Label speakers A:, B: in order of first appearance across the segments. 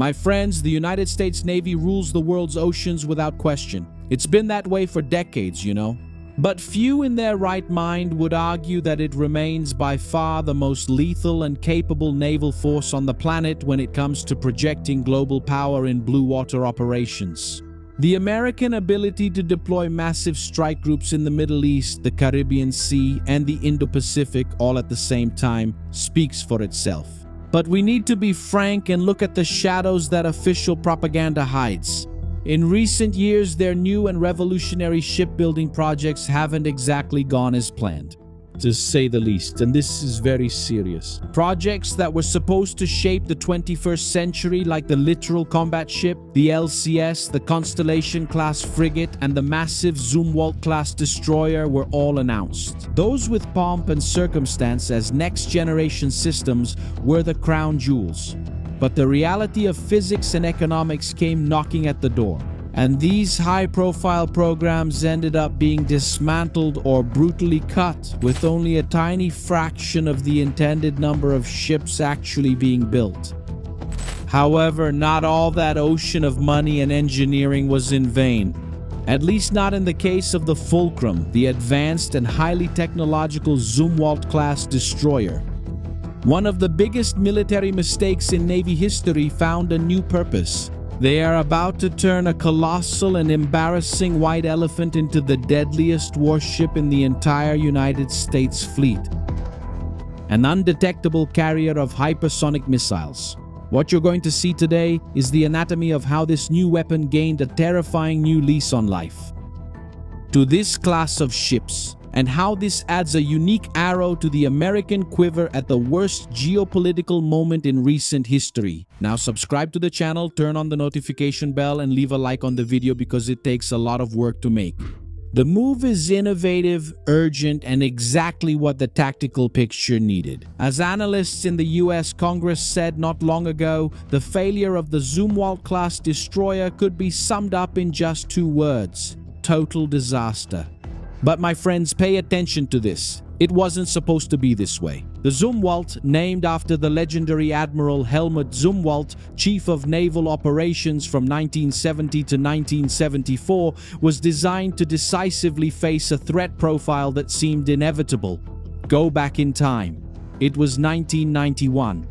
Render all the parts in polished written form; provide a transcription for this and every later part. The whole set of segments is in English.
A: My friends, the United States Navy rules the world's oceans without question. It's been that way for decades, you know. But few in their right mind would argue that it remains by far the most lethal and capable naval force on the planet when it comes to projecting global power in blue water operations. The American ability to deploy massive strike groups in the Middle East, the Caribbean Sea, and the Indo-Pacific all at the same time speaks for itself. But we need to be frank and look at the shadows that official propaganda hides. In recent years, their new and revolutionary shipbuilding projects haven't exactly gone as planned, to say the least, and this is very serious. Projects that were supposed to shape the 21st century, like the littoral combat ship, the LCS, the Constellation-class frigate, and the massive Zumwalt-class destroyer were all announced. Those with pomp and circumstance as next-generation systems were the crown jewels. But the reality of physics and economics came knocking at the door. And these high-profile programs ended up being dismantled or brutally cut, with only a tiny fraction of the intended number of ships actually being built. However, not all that ocean of money and engineering was in vain. At least not in the case of the Fulcrum, the advanced and highly technological Zumwalt-class destroyer. One of the biggest military mistakes in Navy history found a new purpose. They are about to turn a colossal and embarrassing white elephant into the deadliest warship in the entire United States fleet. An undetectable carrier of hypersonic missiles. What you're going to see today is the anatomy of how this new weapon gained a terrifying new lease on life. To this class of ships, and how this adds a unique arrow to the American quiver at the worst geopolitical moment in recent history. Now subscribe to the channel, turn on the notification bell, and leave a like on the video because it takes a lot of work to make. The move is innovative, urgent, and exactly what the tactical picture needed. As analysts in the US Congress said not long ago, the failure of the Zumwalt-class destroyer could be summed up in just 2 words: total disaster. But my friends, pay attention to this. It wasn't supposed to be this way. The Zumwalt, named after the legendary Admiral Helmut Zumwalt, Chief of Naval Operations from 1970 to 1974, was designed to decisively face a threat profile that seemed inevitable. Go back in time. It was 1991.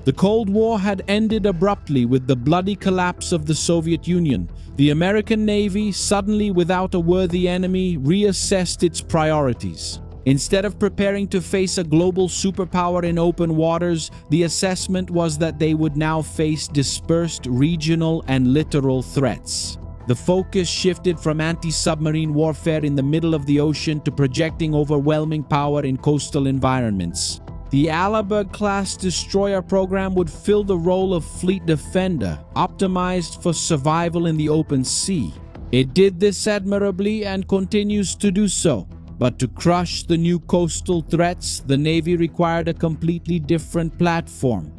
A: The Cold War had ended abruptly with the bloody collapse of the Soviet Union. The American Navy, suddenly without a worthy enemy, reassessed its priorities. Instead of preparing to face a global superpower in open waters, the assessment was that they would now face dispersed regional and littoral threats. The focus shifted from anti-submarine warfare in the middle of the ocean to projecting overwhelming power in coastal environments. The Overruns-class destroyer program would fill the role of fleet defender, optimized for survival in the open sea. It did this admirably and continues to do so. But to crush the new coastal threats, the Navy required a completely different platform.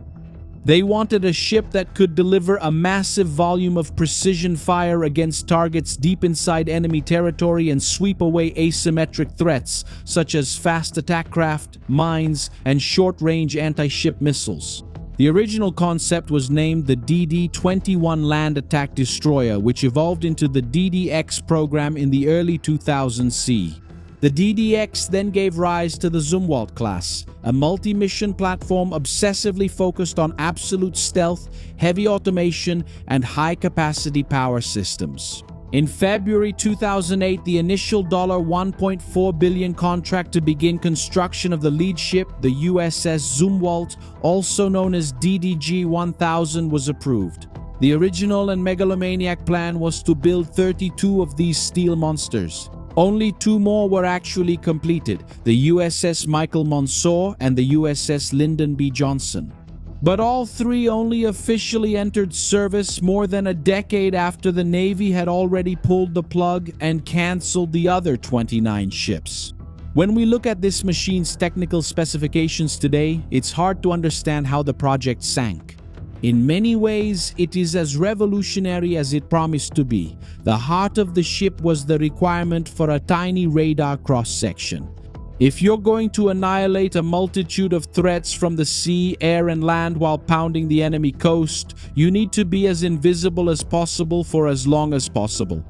A: They wanted a ship that could deliver a massive volume of precision fire against targets deep inside enemy territory and sweep away asymmetric threats such as fast attack craft, mines, and short-range anti-ship missiles. The original concept was named the DD-21 Land Attack Destroyer, which evolved into the DDX program in the early 2000s. The DDX then gave rise to the Zumwalt-class, a multi-mission platform obsessively focused on absolute stealth, heavy automation, and high-capacity power systems. In February 2008, the initial $1.4 billion contract to begin construction of the lead ship, the USS Zumwalt, also known as DDG-1000, was approved. The original and megalomaniac plan was to build 32 of these steel monsters. Only 2 more were actually completed, the USS Michael Monsoor and the USS Lyndon B. Johnson. But all 3 only officially entered service more than a decade after the Navy had already pulled the plug and canceled the other 29 ships. When we look at this machine's technical specifications today, it's hard to understand how the project sank. In many ways, it is as revolutionary as it promised to be. The heart of the ship was the requirement for a tiny radar cross-section. If you're going to annihilate a multitude of threats from the sea, air, and land while pounding the enemy coast, you need to be as invisible as possible for as long as possible.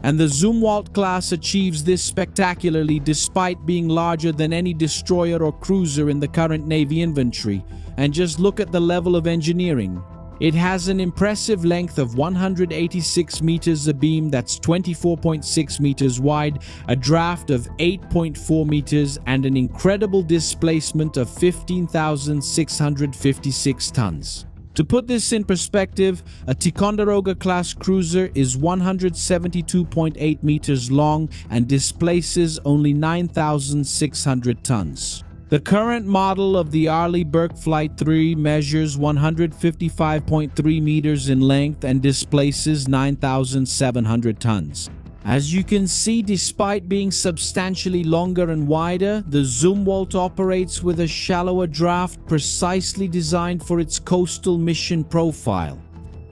A: And the Zumwalt-class achieves this spectacularly despite being larger than any destroyer or cruiser in the current Navy inventory. And just look at the level of engineering. It has an impressive length of 186 meters abeam, that's 24.6 meters wide, a draft of 8.4 meters, and an incredible displacement of 15,656 tons. To put this in perspective, a Ticonderoga-class cruiser is 172.8 meters long and displaces only 9,600 tons. The current model of the Arleigh Burke Flight 3 measures 155.3 meters in length and displaces 9,700 tons. As you can see, despite being substantially longer and wider, the Zumwalt operates with a shallower draft precisely designed for its coastal mission profile.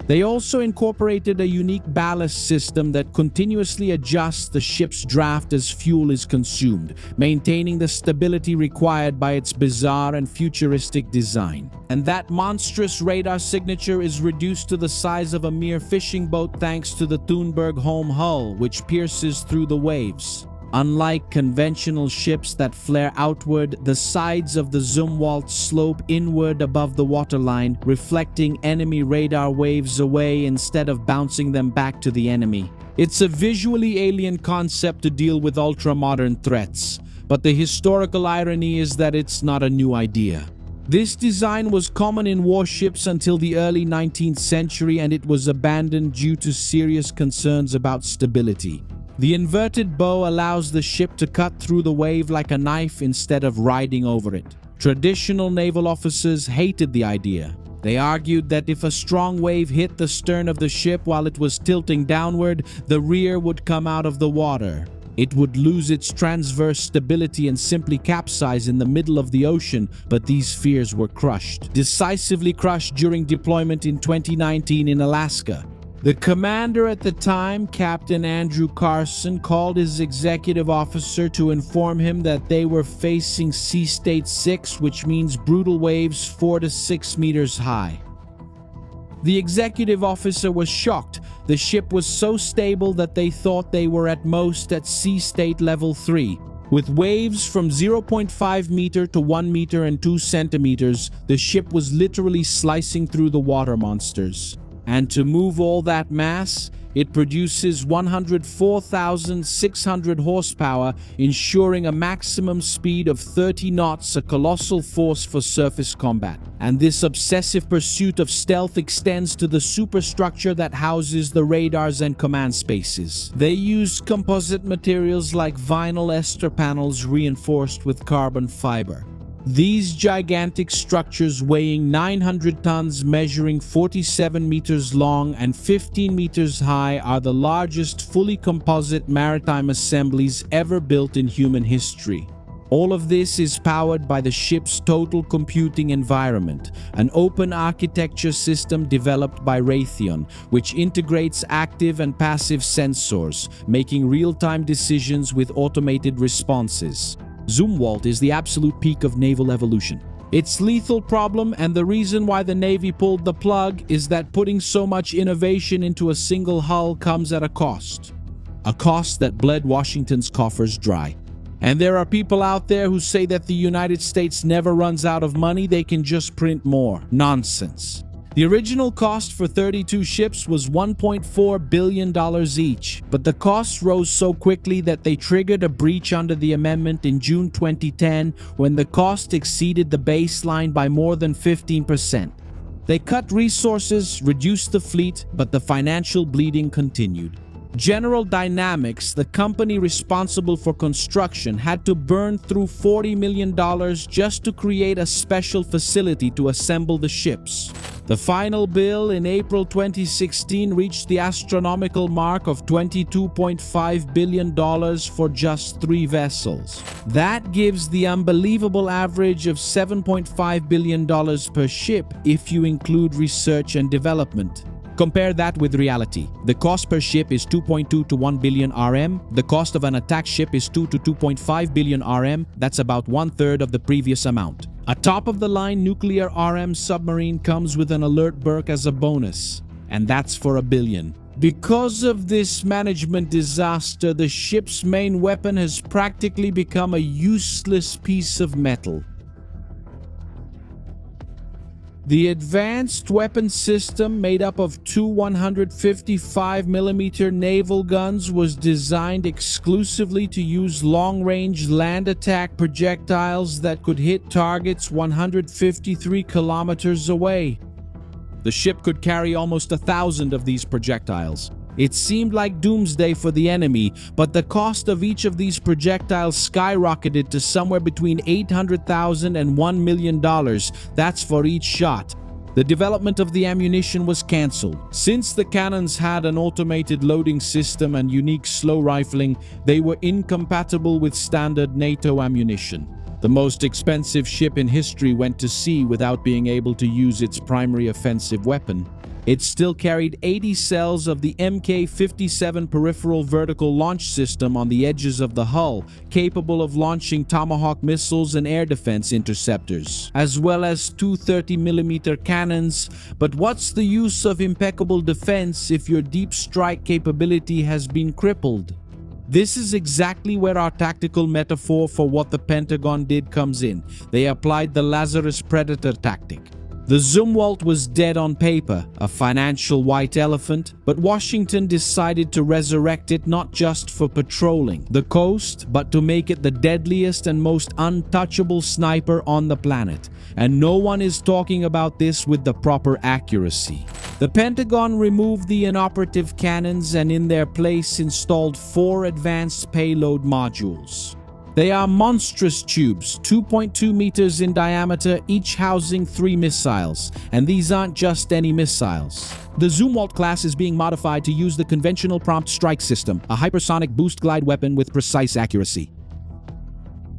A: They also incorporated a unique ballast system that continuously adjusts the ship's draft as fuel is consumed, maintaining the stability required by its bizarre and futuristic design. And that monstrous radar signature is reduced to the size of a mere fishing boat thanks to the Thunberg home hull, which pierces through the waves. Unlike conventional ships that flare outward, the sides of the Zumwalt slope inward above the waterline, reflecting enemy radar waves away instead of bouncing them back to the enemy. It's a visually alien concept to deal with ultra-modern threats, but the historical irony is that it's not a new idea. This design was common in warships until the early 19th century, and it was abandoned due to serious concerns about stability. The inverted bow allows the ship to cut through the wave like a knife instead of riding over it. Traditional naval officers hated the idea. They argued that if a strong wave hit the stern of the ship while it was tilting downward, the rear would come out of the water. It would lose its transverse stability and simply capsize in the middle of the ocean, but these fears were decisively crushed during deployment in 2019 in Alaska. The commander at the time, Captain Andrew Carson, called his executive officer to inform him that they were facing Sea State 6, which means brutal waves 4 to 6 meters high. The executive officer was shocked. The ship was so stable that they thought they were at most at Sea State Level 3. With waves from 0.5 meter to 1 meter and 2 centimeters, the ship was literally slicing through the water monsters. And to move all that mass, it produces 104,600 horsepower, ensuring a maximum speed of 30 knots, a colossal force for surface combat. And this obsessive pursuit of stealth extends to the superstructure that houses the radars and command spaces. They use composite materials like vinyl ester panels reinforced with carbon fiber. These gigantic structures, weighing 900 tons, measuring 47 meters long and 15 meters high, are the largest fully composite maritime assemblies ever built in human history. All of this is powered by the ship's total computing environment, an open architecture system developed by Raytheon, which integrates active and passive sensors, making real-time decisions with automated responses. Zumwalt is the absolute peak of naval evolution. Its lethal problem, and the reason why the Navy pulled the plug, is that putting so much innovation into a single hull comes at a cost. A cost that bled Washington's coffers dry. And there are people out there who say that the United States never runs out of money, they can just print more. Nonsense. The original cost for 32 ships was $1.4 billion each, but the costs rose so quickly that they triggered a breach under the amendment in June 2010 when the cost exceeded the baseline by more than 15%. They cut resources, reduced the fleet, but the financial bleeding continued. General Dynamics, the company responsible for construction, had to burn through $40 million just to create a special facility to assemble the ships. The final bill in April 2016 reached the astronomical mark of $22.5 billion for just 3 vessels. That gives the unbelievable average of $7.5 billion per ship if you include research and development. Compare that with reality. The cost per ship is 2.2 to 1 billion RM. The cost of an attack ship is 2 to 2.5 billion RM. That's about 1/3 of the previous amount. A top-of-the-line nuclear RM submarine comes with an alert berth as a bonus, and that's for $1 billion. Because of this management disaster, the ship's main weapon has practically become a useless piece of metal. The advanced weapon system, made up of two 155mm naval guns, was designed exclusively to use long-range land attack projectiles that could hit targets 153 kilometers away. The ship could carry almost 1,000 of these projectiles. It seemed like doomsday for the enemy, but the cost of each of these projectiles skyrocketed to somewhere between $800,000 and $1 million. That's for each shot. The development of the ammunition was cancelled. Since the cannons had an automated loading system and unique slow rifling, they were incompatible with standard NATO ammunition. The most expensive ship in history went to sea without being able to use its primary offensive weapon. It still carried 80 cells of the Mk-57 peripheral vertical launch system on the edges of the hull, capable of launching Tomahawk missiles and air defense interceptors, as well as two 30mm cannons. But what's the use of impeccable defense if your deep strike capability has been crippled? This is exactly where our tactical metaphor for what the Pentagon did comes in. They applied the Lazarus Predator tactic. The Zumwalt was dead on paper, a financial white elephant, but Washington decided to resurrect it not just for patrolling the coast, but to make it the deadliest and most untouchable sniper on the planet. And no one is talking about this with the proper accuracy. The Pentagon removed the inoperative cannons and in their place installed 4 advanced payload modules. They are monstrous tubes, 2.2 meters in diameter, each housing 3 missiles. And these aren't just any missiles. The Zumwalt-class is being modified to use the conventional prompt strike system, a hypersonic boost glide weapon with precise accuracy.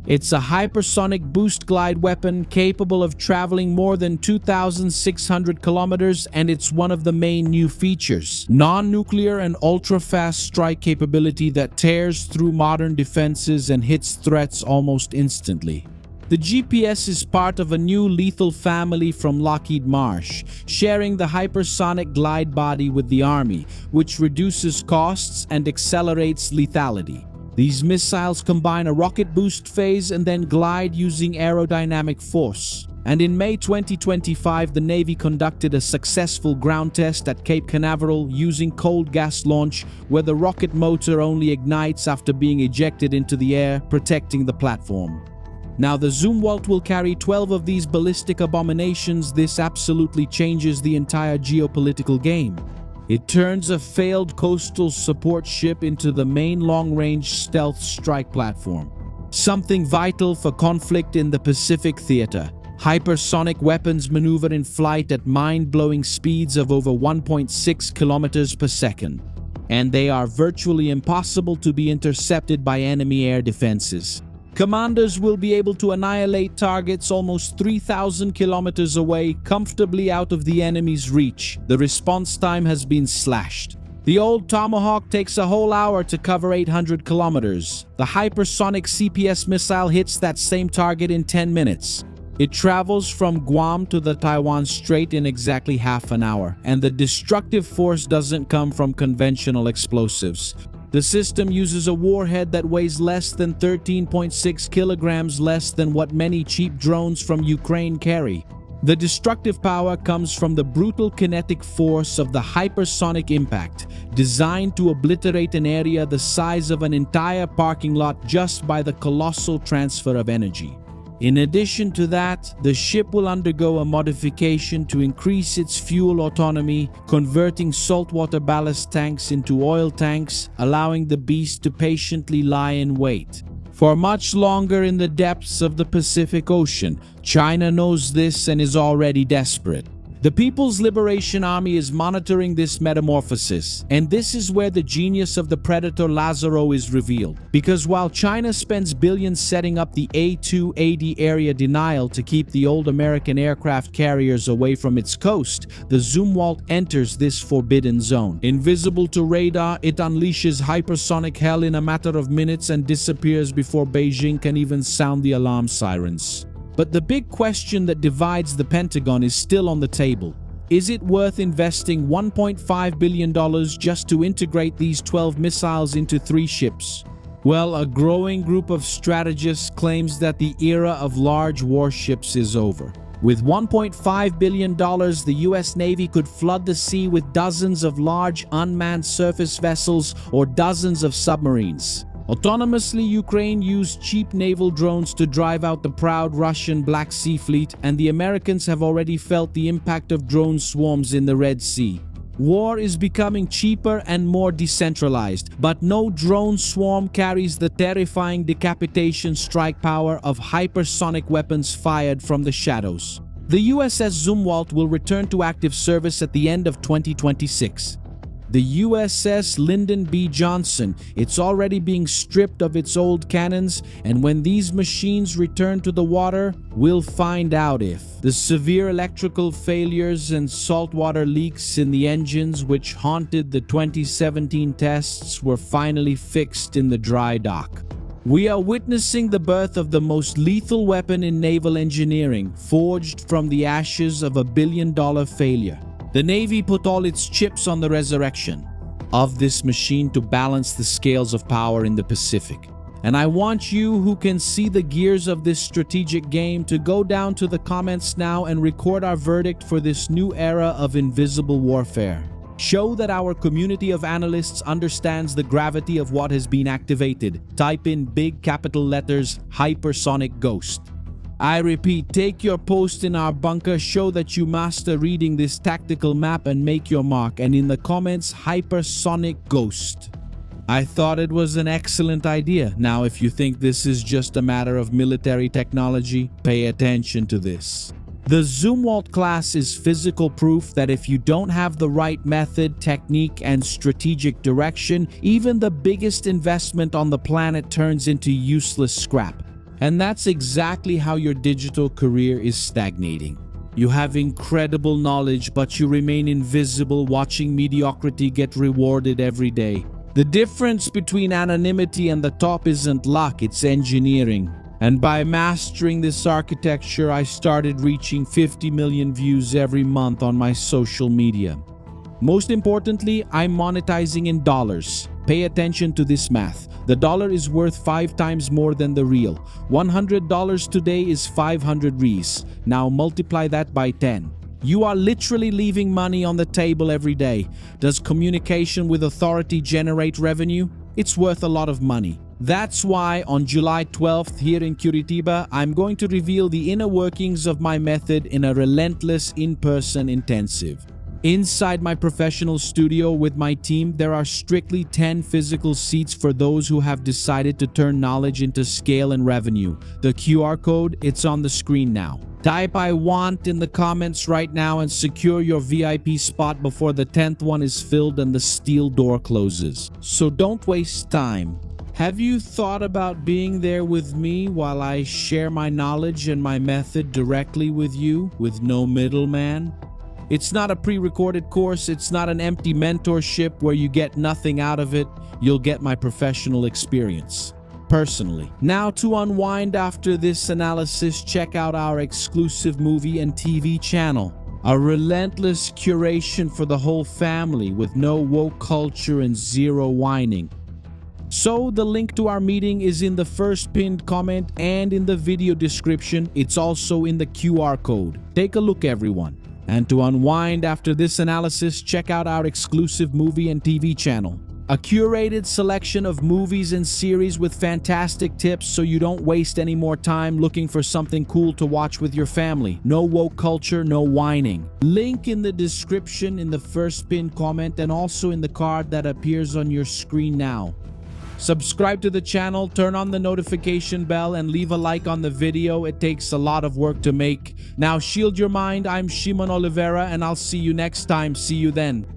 A: It's a hypersonic boost glide weapon capable of traveling more than 2,600 kilometers, and it's one of the main new features. Non-nuclear and ultra-fast strike capability that tears through modern defenses and hits threats almost instantly. The GPS is part of a new lethal family from Lockheed Marsh, sharing the hypersonic glide body with the Army, which reduces costs and accelerates lethality. These missiles combine a rocket boost phase and then glide using aerodynamic force. And in May 2025, the Navy conducted a successful ground test at Cape Canaveral using cold gas launch, where the rocket motor only ignites after being ejected into the air, protecting the platform. Now, the Zumwalt will carry 12 of these ballistic abominations. This absolutely changes the entire geopolitical game. It turns a failed coastal support ship into the main long-range stealth strike platform. Something vital for conflict in the Pacific theater. Hypersonic weapons maneuver in flight at mind-blowing speeds of over 1.6 kilometers per second. And they are virtually impossible to be intercepted by enemy air defenses. Commanders will be able to annihilate targets almost 3,000 kilometers away, comfortably out of the enemy's reach. The response time has been slashed. The old Tomahawk takes a whole hour to cover 800 kilometers. The hypersonic CPS missile hits that same target in 10 minutes. It travels from Guam to the Taiwan Strait in exactly half an hour, and the destructive force doesn't come from conventional explosives. The system uses a warhead that weighs less than 13.6 kilograms, less than what many cheap drones from Ukraine carry. The destructive power comes from the brutal kinetic force of the hypersonic impact, designed to obliterate an area the size of an entire parking lot just by the colossal transfer of energy. In addition to that, the ship will undergo a modification to increase its fuel autonomy, converting saltwater ballast tanks into oil tanks, allowing the beast to patiently lie in wait for much longer in the depths of the Pacific Ocean. China knows this and is already desperate. The People's Liberation Army is monitoring this metamorphosis, and this is where the genius of the Predator Lazaro is revealed. Because while China spends billions setting up the A280 area denial to keep the old American aircraft carriers away from its coast, the Zumwalt enters this forbidden zone. Invisible to radar, it unleashes hypersonic hell in a matter of minutes and disappears before Beijing can even sound the alarm sirens. But the big question that divides the Pentagon is still on the table. Is it worth investing $1.5 billion just to integrate these 12 missiles into 3 ships? Well, a growing group of strategists claims that the era of large warships is over. With $1.5 billion, the US Navy could flood the sea with dozens of large unmanned surface vessels or dozens of submarines. Autonomously, Ukraine used cheap naval drones to drive out the proud Russian Black Sea Fleet, and the Americans have already felt the impact of drone swarms in the Red Sea. War is becoming cheaper and more decentralized, but no drone swarm carries the terrifying decapitation strike power of hypersonic weapons fired from the shadows. The USS Zumwalt will return to active service at the end of 2026. The USS Lyndon B. Johnson, it's already being stripped of its old cannons, and when these machines return to the water, we'll find out if the severe electrical failures and saltwater leaks in the engines which haunted the 2017 tests were finally fixed in the dry dock. We are witnessing the birth of the most lethal weapon in naval engineering, forged from the ashes of a billion-dollar failure. The Navy put all its chips on the resurrection of this machine to balance the scales of power in the Pacific. And I want you who can see the gears of this strategic game to go down to the comments now and record our verdict for this new era of invisible warfare. Show that our community of analysts understands the gravity of what has been activated. Type in big capital letters, Hypersonic Ghost. I repeat, take your post in our bunker, show that you master reading this tactical map and make your mark, and in the comments, Hypersonic Ghost. I thought it was an excellent idea. Now, if you think this is just a matter of military technology, pay attention to this. The Zumwalt-class is physical proof that if you don't have the right method, technique, and strategic direction, even the biggest investment on the planet turns into useless scrap. And that's exactly how your digital career is stagnating. You have incredible knowledge, but you remain invisible, watching mediocrity get rewarded every day. The difference between anonymity and the top isn't luck, it's engineering. And by mastering this architecture, I started reaching 50 million views every month on my social media. Most importantly, I'm monetizing in dollars. Pay attention to this math. The dollar is worth 5 times more than the real. $100 today is 500 Rs. Now multiply that by 10. You are literally leaving money on the table every day. Does communication with authority generate revenue? It's worth a lot of money. That's why on July 12th here in Curitiba, I'm going to reveal the inner workings of my method in a relentless in-person intensive. Inside my professional studio with my team, there are strictly 10 physical seats for those who have decided to turn knowledge into scale and revenue. The QR code, it's on the screen now. Type I want in the comments right now and secure your VIP spot before the 10th one is filled and the steel door closes. So don't waste time. Have you thought about being there with me while I share my knowledge and my method directly with you, with no middleman? It's not a pre-recorded course, it's not an empty mentorship where you get nothing out of it. You'll get my professional experience, personally. Now, to unwind after this analysis, check out our exclusive movie and TV channel. A relentless curation for the whole family with no woke culture and zero whining. So the link to our meeting is in the first pinned comment and in the video description. It's also in the QR code. Take a look, everyone. And to unwind after this analysis, check out our exclusive movie and TV channel. A curated selection of movies and series with fantastic tips so you don't waste any more time looking for something cool to watch with your family. No woke culture, no whining. Link in the description, in the first pinned comment, and also in the card that appears on your screen now. Subscribe to the channel, turn on the notification bell, and leave a like on the video. It takes a lot of work to make. Now shield your mind. I'm Shimon Oliveira, and I'll see you next time. See you then.